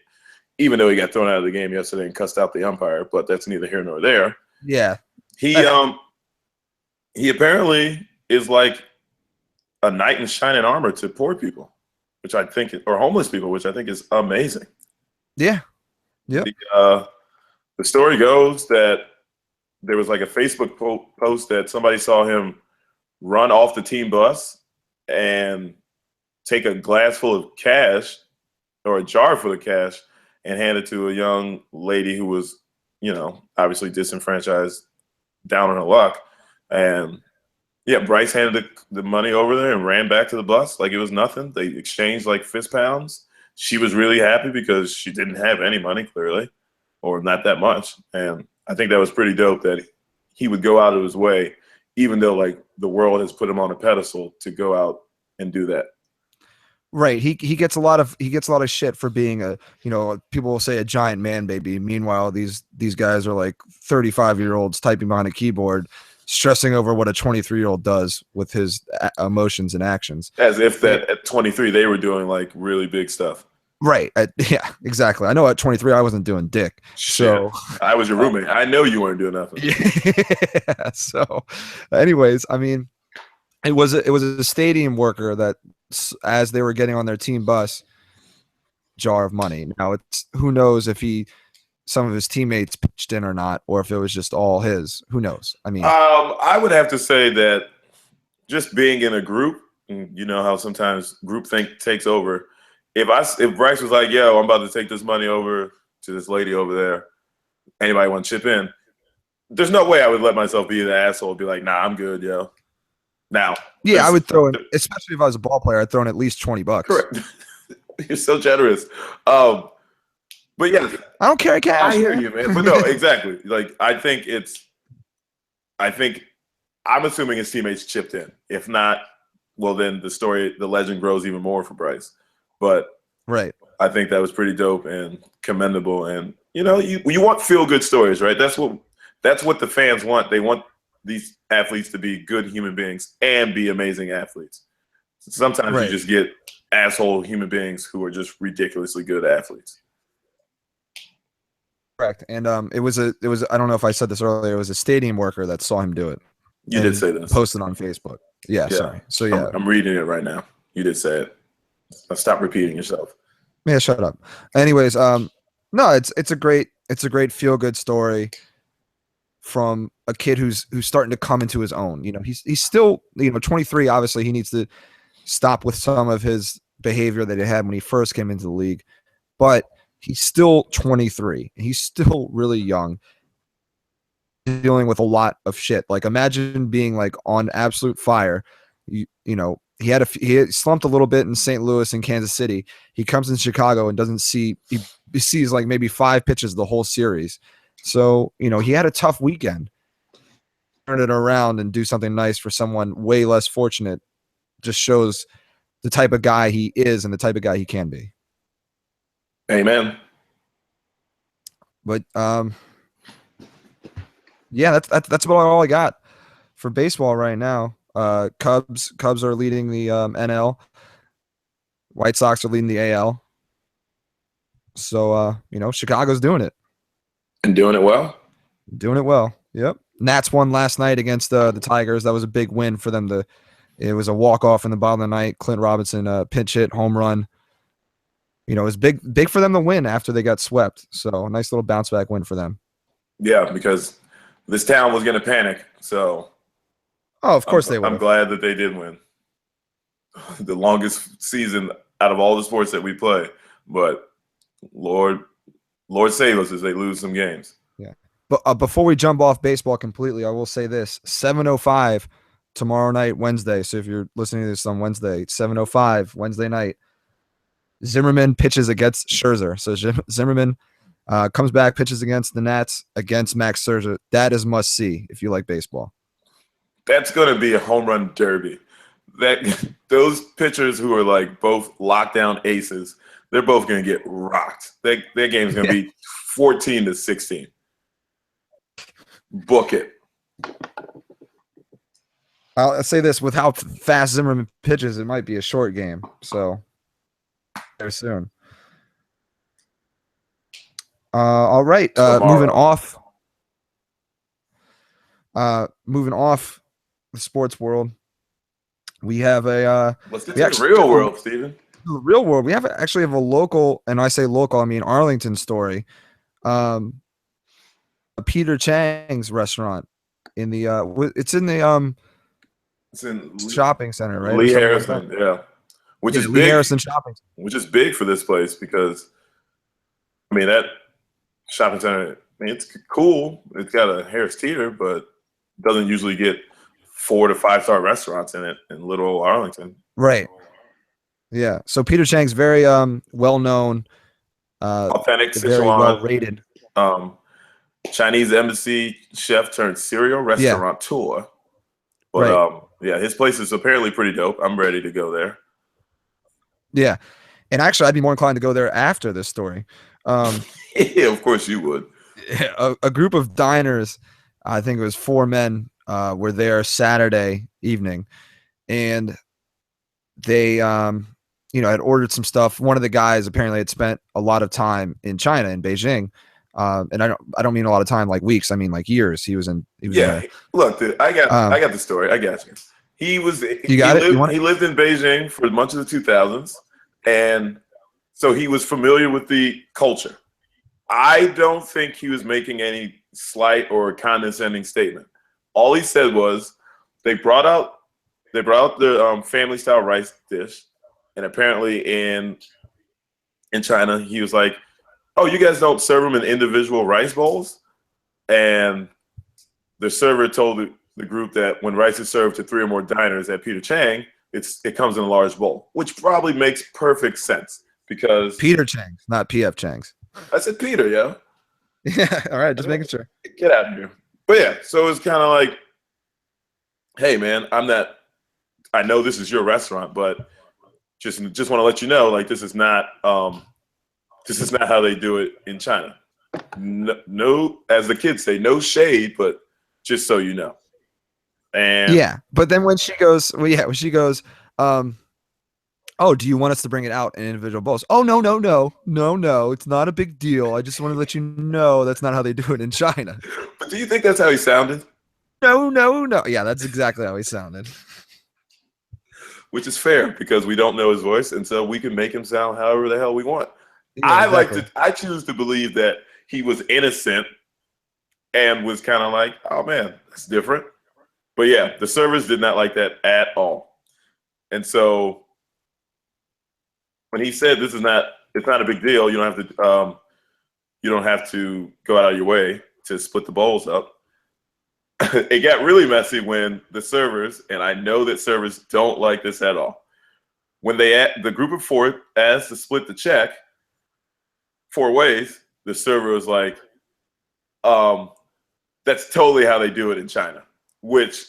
[SPEAKER 2] Even though he got thrown out of the game yesterday and cussed out the umpire, but that's neither here nor there.
[SPEAKER 1] Yeah.
[SPEAKER 2] He apparently is like a knight in shining armor to poor people, which I think, or homeless people, which I think is amazing.
[SPEAKER 1] Yeah. Yeah.
[SPEAKER 2] The story goes that there was a Facebook post that somebody saw him run off the team bus and take a glass full of cash or a jar full of cash and hand it to a young lady who was, obviously disenfranchised, down on her luck. And yeah, Bryce handed the money over there and ran back to the bus like it was nothing. They exchanged fist pounds. She was really happy because she didn't have any money, clearly, or not that much. And I think that was pretty dope that he would go out of his way, even though the world has put him on a pedestal, to go out and do that.
[SPEAKER 1] Right. He gets a lot of shit for being people will say a giant man baby. Meanwhile, these guys are 35-year-olds typing behind a keyboard, stressing over what a 23-year-old does with his emotions and actions.
[SPEAKER 2] As if that at 23 they were doing really big stuff.
[SPEAKER 1] Right. Yeah, exactly. I know at 23 I wasn't doing dick. So
[SPEAKER 2] I was your roommate. I know you weren't doing nothing.
[SPEAKER 1] Yeah. So anyways, I mean, it was a stadium worker that, as they were getting on their team bus, jar of money. Now it's, who knows if some of his teammates pitched in or not, or if it was just all his. Who knows? I mean,
[SPEAKER 2] I would have to say that just being in a group, you know how sometimes groupthink takes over. If Bryce was like, "Yo, I'm about to take this money over to this lady over there. Anybody want to chip in?" There's no way I would let myself be the asshole and be like, "Nah, I'm good, yo." Now,
[SPEAKER 1] yeah, I would throw in, especially if I was a ball player, I'd throw in at least $20.
[SPEAKER 2] Correct. You're so generous. But yeah,
[SPEAKER 1] I don't carry cash.
[SPEAKER 2] I hear you, man. But no, exactly. I think I'm assuming his teammates chipped in. If not, well, then the legend grows even more for Bryce. But
[SPEAKER 1] right,
[SPEAKER 2] I think that was pretty dope and commendable. And you want feel good stories, right? That's what the fans want. They want these athletes to be good human beings and be amazing athletes. Sometimes you just get asshole human beings who are just ridiculously good athletes.
[SPEAKER 1] Correct. And it was I don't know if I said this earlier, it was a stadium worker that saw him do it.
[SPEAKER 2] You did say this.
[SPEAKER 1] Posted on Facebook. Yeah. Sorry. So yeah.
[SPEAKER 2] I'm reading it right now. You did say it. Stop repeating yourself.
[SPEAKER 1] Yeah, shut up. Anyways, no, it's a great feel good story from a kid who's starting to come into his own. He's still 23. Obviously, he needs to stop with some of his behavior that he had when he first came into the league, but he's still 23. He's still really young, dealing with a lot of shit. Imagine being on absolute fire. He had slumped a little bit in St. Louis and Kansas City. He comes in Chicago and he sees maybe 5 pitches the whole series. So, he had a tough weekend. Turn it around and do something nice for someone way less fortunate just shows the type of guy he is and the type of guy he can be.
[SPEAKER 2] Amen.
[SPEAKER 1] But yeah, that's about all I got for baseball right now. Cubs are leading the NL. White Sox are leading the AL. So Chicago's doing it.
[SPEAKER 2] And doing it well?
[SPEAKER 1] Doing it well. Yep. Nats won last night against the Tigers. That was a big win for them to It was a walk-off in the bottom of the night. Clint Robinson pinch hit, home run. It was big for them to win after they got swept. So a nice little bounce back win for them.
[SPEAKER 2] Yeah, because this town was going to panic. So,
[SPEAKER 1] of course they would.
[SPEAKER 2] I'm glad that they did win. The longest season out of all the sports that we play, but Lord save us as they lose some games.
[SPEAKER 1] Yeah, but before we jump off baseball completely, I will say this: 7:05 tomorrow night, Wednesday. So if you're listening to this on Wednesday, 7:05 Wednesday night, Zimmerman pitches against Scherzer. So Zimmerman comes back, pitches against the Nats against Max Scherzer. That is must see if you like baseball. That's
[SPEAKER 2] going to be a home run derby. Those pitchers who are like both lockdown aces, they're both going to get rocked. Their game's going to be 14-16. Book it.
[SPEAKER 1] I'll say this: with how fast Zimmerman pitches, it might be a short game. So very soon. All right. Moving off the sports world, we have a.
[SPEAKER 2] Let's get to the real world, Steven.
[SPEAKER 1] The real world. We actually have a local, and I say local, I mean Arlington story. Peter Chang's restaurant in the it's in shopping center, right?
[SPEAKER 2] Lee Harrison, yeah. Which is
[SPEAKER 1] Lee
[SPEAKER 2] big,
[SPEAKER 1] Harrison shopping center.
[SPEAKER 2] Which is big for this place because, I mean, that shopping center, I mean, it's cool. It's got a Harris Teeter, but it doesn't usually get 4 to 5 star restaurants in it in little Arlington.
[SPEAKER 1] Right. Yeah. So Peter Chang's very well known,
[SPEAKER 2] authentic,
[SPEAKER 1] very well rated.
[SPEAKER 2] Chinese embassy chef turned serial restaurateur. But his place is apparently pretty dope. I'm ready to go there.
[SPEAKER 1] Yeah. And actually I'd be more inclined to go there after this story.
[SPEAKER 2] Yeah, of course you would.
[SPEAKER 1] A group of diners, I think it was 4 men, were there Saturday evening, and they had ordered some stuff. One of the guys apparently had spent a lot of time in China, in Beijing. And I don't mean a lot of time like weeks. I mean like years. He was
[SPEAKER 2] look, dude, I got the story. I got you. He lived in Beijing for much of the 2000s, and so he was familiar with the culture. I don't think he was making any slight or condescending statement. All he said was they brought out the family style rice dish, and apparently in China he was like, "Oh, you guys don't serve them in individual rice bowls?" And the server told the group that when rice is served to 3 or more diners at Peter Chang, it comes in a large bowl, which probably makes perfect sense because
[SPEAKER 1] Peter Chang's, not PF Chang's.
[SPEAKER 2] I said Peter, yo.
[SPEAKER 1] Yeah, all right, just making sure.
[SPEAKER 2] Get out of here. But yeah, so it's kind of like, hey man, I know this is your restaurant, but just want to let you know, like this is not how they do it in China. No, as the kids say, no shade, but just so you know. And
[SPEAKER 1] yeah, but then when she goes, oh, do you want us to bring it out in individual bowls? Oh, no, it's not a big deal. I just want to let you know that's not how they do it in China.
[SPEAKER 2] But do you think that's how he sounded?
[SPEAKER 1] No. Yeah, that's exactly how he sounded.
[SPEAKER 2] Which is fair because we don't know his voice, and so we can make him sound however the hell we want.
[SPEAKER 1] Yeah, exactly.
[SPEAKER 2] I choose to believe that he was innocent and was kind of like, oh man, that's different. But yeah, the servers did not like that at all. And so when he said it's not a big deal, you don't have to go out of your way to split the bowls up. It got really messy when the servers, and I know that servers don't like this at all, when the group of 4 asked to split the check 4 ways, the server was like, that's totally how they do it in China, which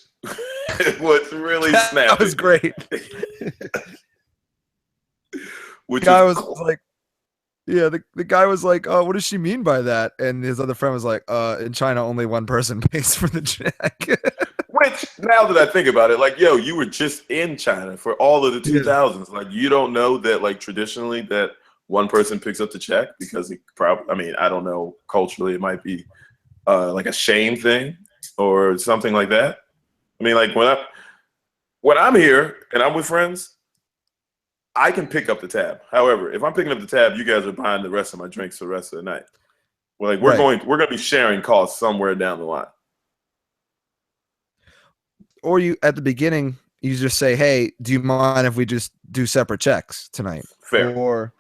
[SPEAKER 2] was really snappy.
[SPEAKER 1] That was great.
[SPEAKER 2] Which
[SPEAKER 1] the guy was like, yeah, the guy was like, oh, what does she mean by that? And his other friend was like, in China, only one person pays for the check.
[SPEAKER 2] Which, now that I think about it, like, yo, you were just in China for all of the 2000s. Yeah. Like, you don't know that, like, traditionally that one person picks up the check because I don't know, culturally it might be like a shame thing or something like that. I mean, like, when I'm here and I'm with friends, I can pick up the tab. However, if I'm picking up the tab, you guys are buying the rest of my drinks for the rest of the night. We're going to be sharing costs somewhere down the line.
[SPEAKER 1] Or you at the beginning, you just say, "Hey, do you mind if we just do separate checks tonight?"
[SPEAKER 2] Fair.
[SPEAKER 1] Or,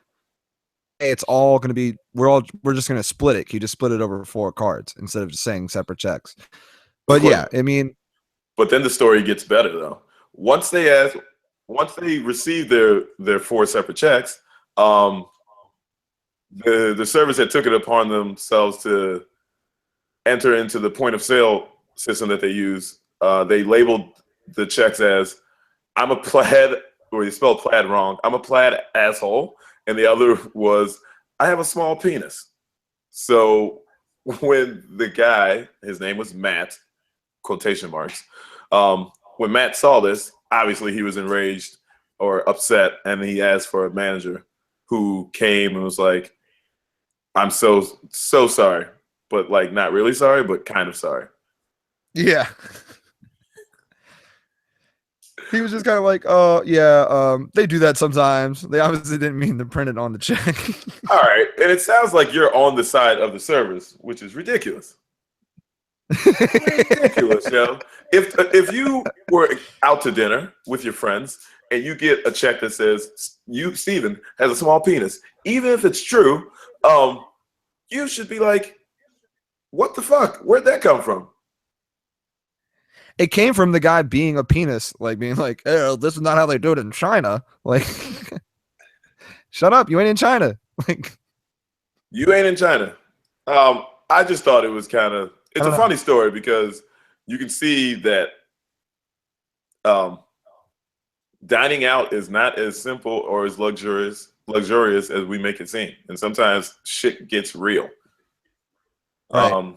[SPEAKER 1] "Hey, it's all going to be we're just going to split it. Can you just split it over 4 cards instead of just saying separate checks?" But yeah, I mean,
[SPEAKER 2] but then the story gets better though. Once they receive their 4 separate checks, the servers that took it upon themselves to enter into the point of sale system that they use, they labeled the checks as "I'm a plaid," or they spelled plaid wrong. "I'm a plaid asshole," and the other was "I have a small penis." So when the guy, his name was Matt, quotation marks, when Matt saw this, obviously he was enraged or upset, and he asked for a manager who came and was like, "I'm so sorry, but like not really sorry, but kind of sorry."
[SPEAKER 1] Yeah. He was just kind of like, "Oh, yeah, they do that sometimes. They obviously didn't mean to print it on the check."
[SPEAKER 2] All right, and it sounds like you're on the side of the servers, which is ridiculous. Ridiculous, yo. If you were out to dinner with your friends and you get a check that says you, Steven, has a small penis, even if it's true, you should be like, "What the fuck? Where'd that come from?"
[SPEAKER 1] It came from the guy being a penis, like being like, "Oh, this is not how they do it in China." Like, shut up, you ain't in China. Like,
[SPEAKER 2] you ain't in China. I just thought it was it's a funny story because you can see that dining out is not as simple or as luxurious as we make it seem, and sometimes shit gets real.
[SPEAKER 1] right.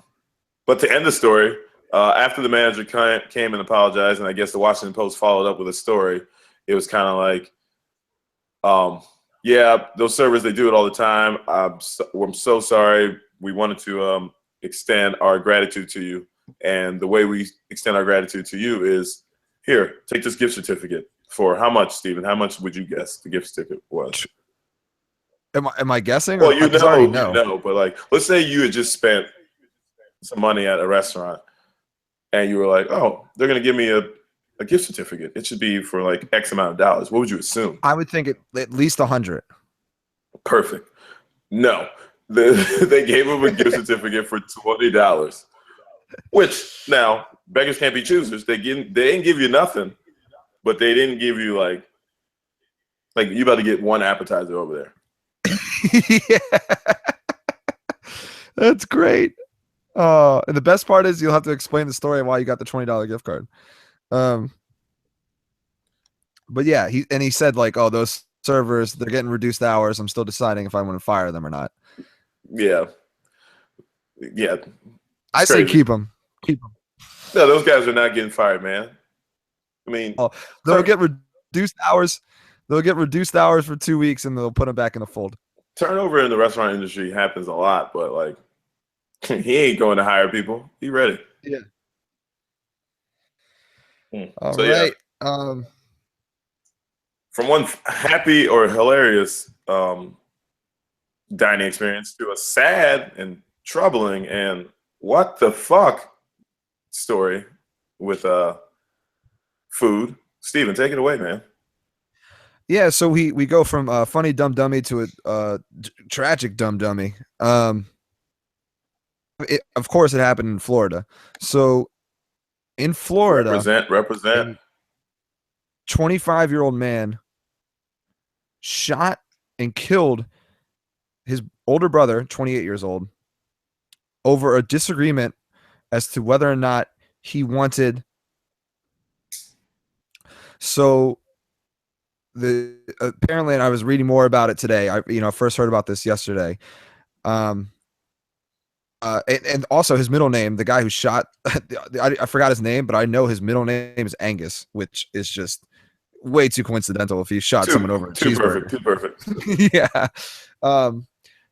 [SPEAKER 2] But to end the story, after the manager came and apologized, and I guess the Washington Post followed up with a story, it was kind of like, yeah, those servers, they do it all the time. I'm so sorry. We wanted to extend our gratitude to you. And the way we extend our gratitude to you is, here, take this gift certificate. For how much, Stephen? How much would you guess the gift certificate was?
[SPEAKER 1] Am I guessing?
[SPEAKER 2] Well,
[SPEAKER 1] or,
[SPEAKER 2] you
[SPEAKER 1] know.
[SPEAKER 2] know, but like, let's say you had just spent some money at a restaurant and you were like, "Oh, they're going to give me a gift certificate. It should be for like X amount of dollars." What would you assume?
[SPEAKER 1] I would think at least 100.
[SPEAKER 2] Perfect. No, they gave him a gift certificate for $20, which now beggars can't be choosers. They didn't give you nothing, but they didn't give you like you about to get one appetizer over there.
[SPEAKER 1] Yeah. That's great. And the best part is you'll have to explain the story of why you got the $20 gift card. But yeah, he said like, "Oh, those servers, they're getting reduced hours. I'm still deciding if I want to fire them or not."
[SPEAKER 2] Yeah.
[SPEAKER 1] I say keep them. Keep them.
[SPEAKER 2] No, those guys are not getting fired, man. I mean,
[SPEAKER 1] they'll get reduced hours. They'll get reduced hours for 2 weeks, and they'll put them back in the fold.
[SPEAKER 2] Turnover in the restaurant industry happens a lot, but like, he ain't going to hire people. He ready.
[SPEAKER 1] Yeah.
[SPEAKER 2] All right.
[SPEAKER 1] Yeah.
[SPEAKER 2] From one happy or hilarious dining experience to a sad and troubling and what the fuck story with food. Steven, take it away, man.
[SPEAKER 1] Yeah, so we go from a funny dumb dummy to a tragic dumb dummy. Of course, it happened in Florida. So in Florida,
[SPEAKER 2] represent.
[SPEAKER 1] 25-year-old man shot and killed his older brother, 28 years old, over a disagreement as to whether or not he wanted. So apparently, and I was reading more about it today. I first heard about this yesterday. And also his middle name, the guy who shot, I forgot his name, but I know his middle name is Angus, which is just way too coincidental if he shot someone over a cheeseburger.
[SPEAKER 2] Too perfect.
[SPEAKER 1] Yeah.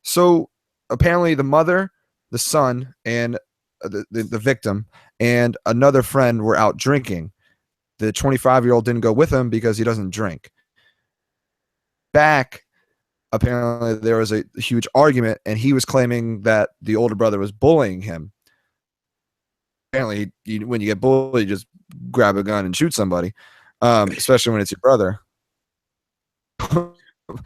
[SPEAKER 1] So apparently the mother, the son, and the victim and another friend were out drinking. the 25-year-old didn't go with him because he doesn't drink. Back, apparently there was a huge argument, and he was claiming that the older brother was bullying him. Apparently, when you get bullied, you just grab a gun and shoot somebody, especially when it's your brother.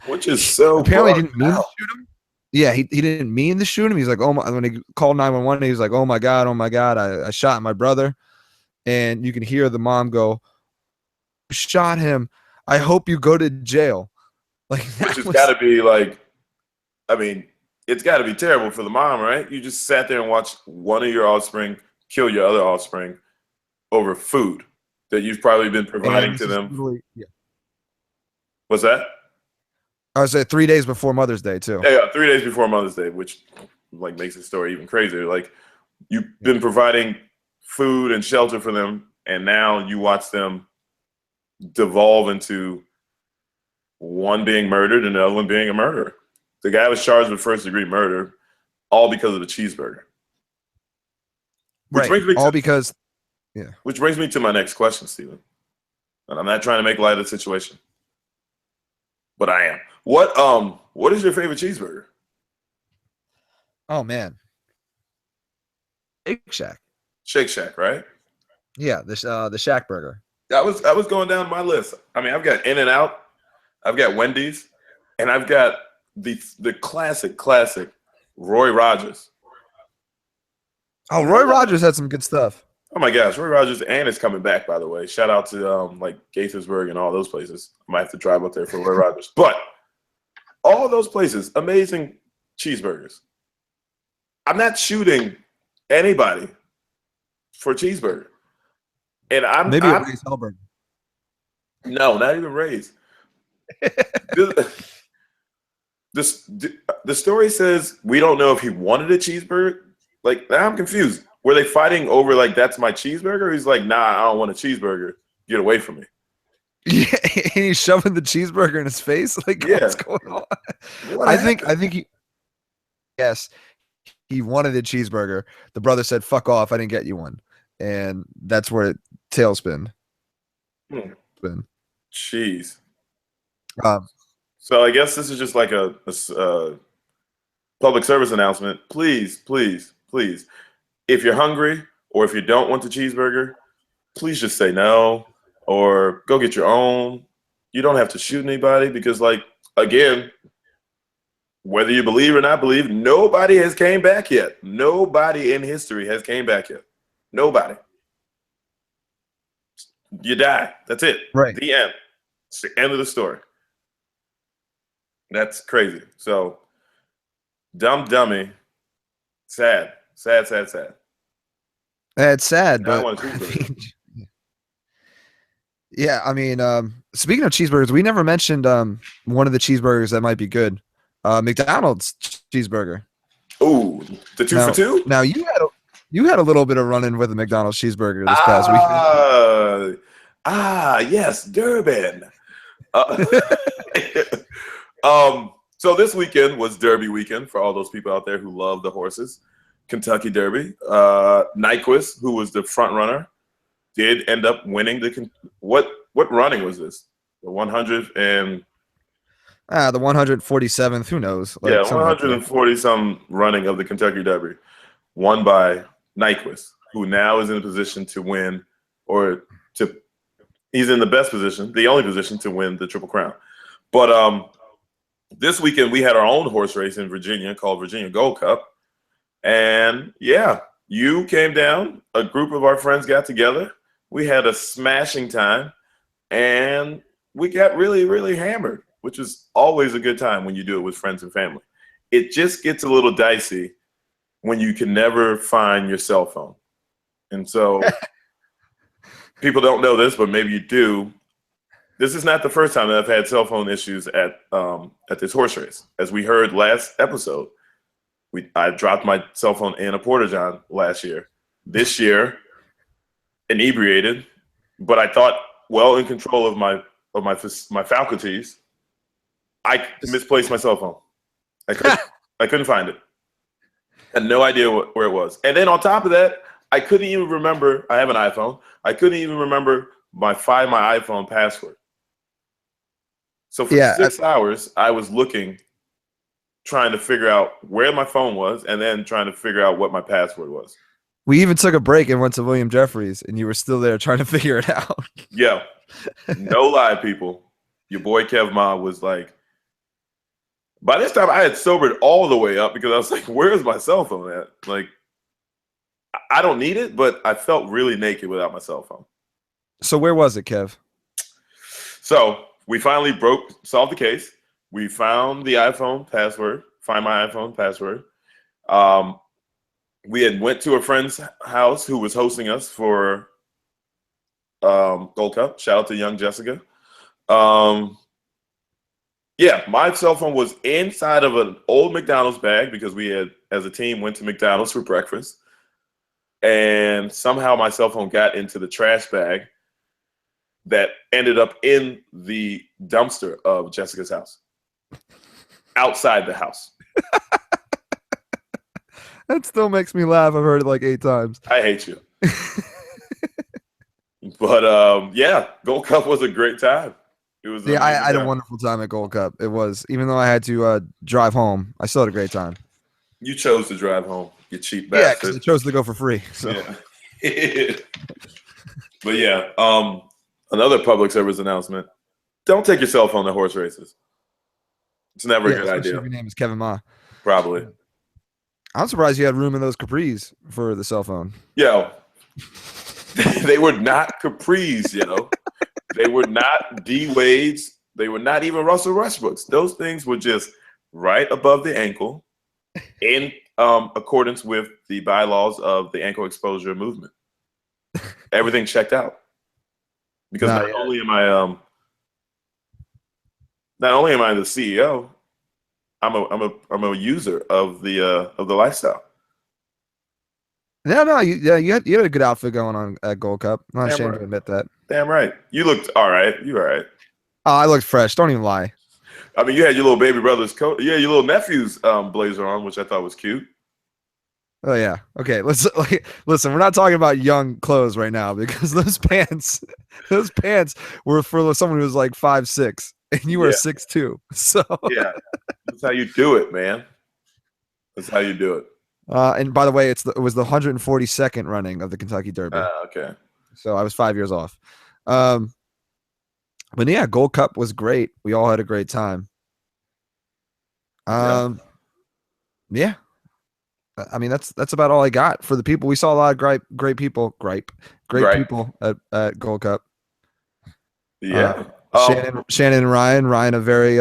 [SPEAKER 2] Which is so
[SPEAKER 1] apparently he didn't mean to shoot him. Yeah, he didn't mean to shoot him. He's like, oh my, when he called 911, he was like, oh my God, I shot my brother. And you can hear the mom go, shot him. I hope you go to jail. Like,
[SPEAKER 2] which has got to be like, I mean, it's got to be terrible for the mom, right? You just sat there and watched one of your offspring kill your other offspring over food that you've probably been providing to them.
[SPEAKER 1] Yeah.
[SPEAKER 2] What's that?
[SPEAKER 1] I would say 3 days before Mother's Day, too.
[SPEAKER 2] Yeah, 3 days before Mother's Day, which like makes the story even crazier. Like, you've been providing food and shelter for them, and now you watch them devolve into one being murdered and the other one being a murderer. The guy was charged with first-degree murder, all because of a cheeseburger.
[SPEAKER 1] Which brings
[SPEAKER 2] me to my next question, Stephen. And I'm not trying to make light of the situation, but I am. What is your favorite cheeseburger?
[SPEAKER 1] Oh man, Shake Shack.
[SPEAKER 2] Shake Shack, right?
[SPEAKER 1] Yeah, the Shack burger.
[SPEAKER 2] I was going down my list. I mean, I've got In-N-Out, I've got Wendy's, and I've got the classic Roy Rogers.
[SPEAKER 1] Oh, Roy Rogers had some good stuff.
[SPEAKER 2] Oh my gosh, Roy Rogers, and it's coming back, by the way. Shout out to like Gaithersburg and all those places. I might have to drive up there for Roy Rogers. But all those places, amazing cheeseburgers. I'm not shooting anybody for a cheeseburger. And a Ray's Hellburger. No, not even Ray's. The story says we don't know if he wanted a cheeseburger. Like, now I'm confused. Were they fighting over, like, that's my cheeseburger? He's like, nah, I don't want a cheeseburger. Get away from me.
[SPEAKER 1] Yeah, and he's shoving the cheeseburger in his face. Like, yeah. What's going on? I think he wanted a cheeseburger. The brother said, fuck off, I didn't get you one. And that's where it tailspin.
[SPEAKER 2] Jeez. So I guess this is just like a public service announcement. Please, if you're hungry or if you don't want the cheeseburger, please just say no or go get your own. You don't have to shoot anybody because, like, again, whether you believe or not believe, nobody has came back yet. Nobody in history has came back yet. Nobody. You die. That's it.
[SPEAKER 1] Right.
[SPEAKER 2] The end. It's the end of the story. That's crazy. So, dummy. Sad. It's
[SPEAKER 1] sad, but yeah, I mean, speaking of cheeseburgers, we never mentioned one of the cheeseburgers that might be good. McDonald's cheeseburger.
[SPEAKER 2] Ooh, the 2 for 2?
[SPEAKER 1] Now you had a little bit of run-in with a McDonald's cheeseburger this past weekend.
[SPEAKER 2] Yes, Durban. So this weekend was Derby weekend for all those people out there who love the horses. Kentucky Derby. Nyquist, who was the front runner, did end up winning the what running was this? The 100 and
[SPEAKER 1] the 147th, who knows?
[SPEAKER 2] Like, yeah, 140 some running of the Kentucky Derby, won by Nyquist, who now is in a position to win, he's in the best position, the only position to win the Triple Crown. But this weekend we had our own horse race in Virginia called Virginia Gold Cup. And yeah, you came down, a group of our friends got together. We had a smashing time and we got really, really hammered, which is always a good time when you do it with friends and family. It just gets a little dicey when you can never find your cell phone. And so people don't know this, but maybe you do. This is not the first time that I've had cell phone issues at this horse race. As we heard last episode, I dropped my cell phone in a porta-john last year. This year, inebriated, but I thought well in control of my faculties. I misplaced my cell phone. I couldn't find it. Had no idea where it was. And then on top of that, I couldn't even remember. I have an iPhone. I couldn't even remember Find My iPhone password. So for 6 hours, I was looking, trying to figure out where my phone was, and then trying to figure out what my password was.
[SPEAKER 1] We even took a break and went to William Jeffries, and you were still there trying to figure it out.
[SPEAKER 2] Yeah. No lie, people. Your boy Kev Ma was like, by this time I had sobered all the way up because I was like, where's my cell phone at? Like, I don't need it, but I felt really naked without my cell phone.
[SPEAKER 1] So where was it, Kev?
[SPEAKER 2] So we finally solved the case. We found the iPhone password, Find My iPhone password. We had went to a friend's house who was hosting us for Gold Cup. Shout out to young Jessica. Yeah, my cell phone was inside of an old McDonald's bag because we had, as a team, went to McDonald's for breakfast. And somehow my cell phone got into the trash bag that ended up in the dumpster of Jessica's house, outside the house.
[SPEAKER 1] That still makes me laugh. I've heard it like 8 times.
[SPEAKER 2] I hate you. But yeah, Gold Cup was a great time. It was.
[SPEAKER 1] Yeah, I had a wonderful time at Gold Cup. It was, even though I had to drive home, I still had a great time.
[SPEAKER 2] You chose to drive home, you cheap bastard.
[SPEAKER 1] Yeah, because I chose to go for free. So.
[SPEAKER 2] Yeah. But yeah, another public service announcement: don't take your cell phone to horse races. It's never a good idea.
[SPEAKER 1] If your name is Kevin Ma.
[SPEAKER 2] Probably.
[SPEAKER 1] I'm surprised you had room in those capris for the cell phone.
[SPEAKER 2] Yo, they were not capris, They were not D Wade's. They were not even Russell Westbrook's. Those things were just right above the ankle, in accordance with the bylaws of the ankle exposure movement. Everything checked out. Because not only am I the CEO, I'm a user of the lifestyle.
[SPEAKER 1] No, you had a good outfit going on at Gold Cup. I'm not ashamed to admit that.
[SPEAKER 2] Damn right. You looked all right. You all right.
[SPEAKER 1] Oh, I looked fresh. Don't even lie.
[SPEAKER 2] I mean, you had your little baby brother's coat. Yeah, your little nephew's blazer on, which I thought was cute.
[SPEAKER 1] Oh yeah. Okay. Listen. We're not talking about young clothes right now because those pants were for someone who was like 5'6", and you were 6'2". So
[SPEAKER 2] yeah, that's how you do it, man. That's how you do it.
[SPEAKER 1] And by the way, it was the 142nd running of the Kentucky Derby.
[SPEAKER 2] Okay.
[SPEAKER 1] So I was 5 years off. But yeah, Gold Cup was great. We all had a great time. Yeah. I mean, that's about all I got for the people. We saw a lot of great people people at Gold Cup.
[SPEAKER 2] Yeah.
[SPEAKER 1] Shannon and Ryan, a very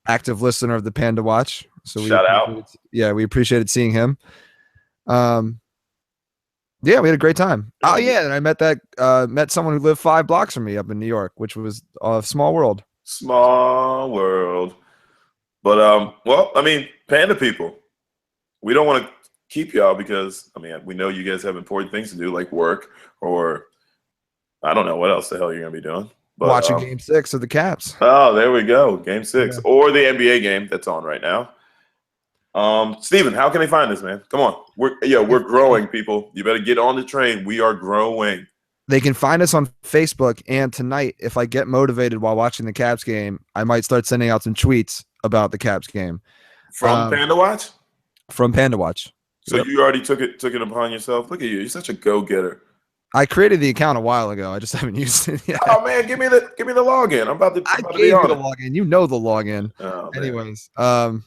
[SPEAKER 1] active listener of the PandaWatch. So
[SPEAKER 2] shout out.
[SPEAKER 1] Yeah, we appreciated seeing him. Yeah, we had a great time. Oh yeah, and I met someone who lived 5 blocks from me up in New York, which was a small world.
[SPEAKER 2] Small world. But well, I mean, Panda people, we don't want to keep y'all because I mean we know you guys have important things to do like work or I don't know what else the hell you're gonna be doing. But,
[SPEAKER 1] watching Game 6 of the Caps.
[SPEAKER 2] Oh, there we go, Game 6 or the NBA game that's on right now. Steven, how can they find us, man? Come on. We're growing, people. You better get on the train. We are growing.
[SPEAKER 1] They can find us on Facebook, and tonight, if I get motivated while watching the Caps game, I might start sending out some tweets about the Caps game.
[SPEAKER 2] From PandaWatch?
[SPEAKER 1] From PandaWatch.
[SPEAKER 2] So you already took it upon yourself. Look at you. You're such a go-getter.
[SPEAKER 1] I created the account a while ago. I just haven't used it yet.
[SPEAKER 2] Oh man, give me the login. I'm about to
[SPEAKER 1] be on the login. You know the login.
[SPEAKER 2] Oh,
[SPEAKER 1] anyways,
[SPEAKER 2] all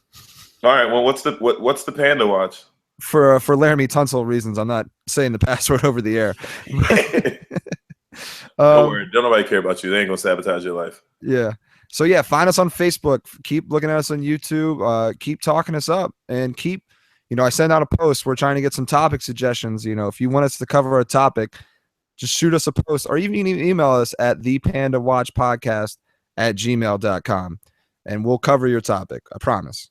[SPEAKER 2] right. Well, what's the PandaWatch?
[SPEAKER 1] For Laramie Tunsil reasons, I'm not saying the password over the air.
[SPEAKER 2] Don't worry. Don't nobody care about you. They ain't gonna sabotage your life.
[SPEAKER 1] Yeah. So yeah, find us on Facebook. Keep looking at us on YouTube. Keep talking us up, and keep. I send out a post. We're trying to get some topic suggestions. If you want us to cover a topic, just shoot us a post, or even email us at thepandawatchpodcast@gmail.com, and we'll cover your topic. I promise.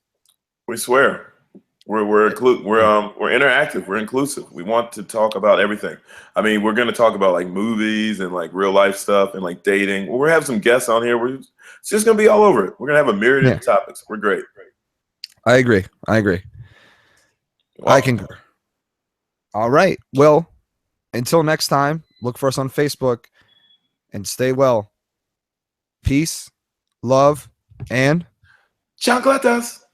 [SPEAKER 2] We swear. We're interactive. We're inclusive. We want to talk about everything. I mean, we're going to talk about like movies and like real life stuff and like dating. We're having some guests on here. It's just going to be all over it. We're going to have a myriad of topics. We're great.
[SPEAKER 1] I agree. Wow. I concur. All right. Well, until next time, look for us on Facebook. and stay well. Peace, love, and
[SPEAKER 2] Chocolates.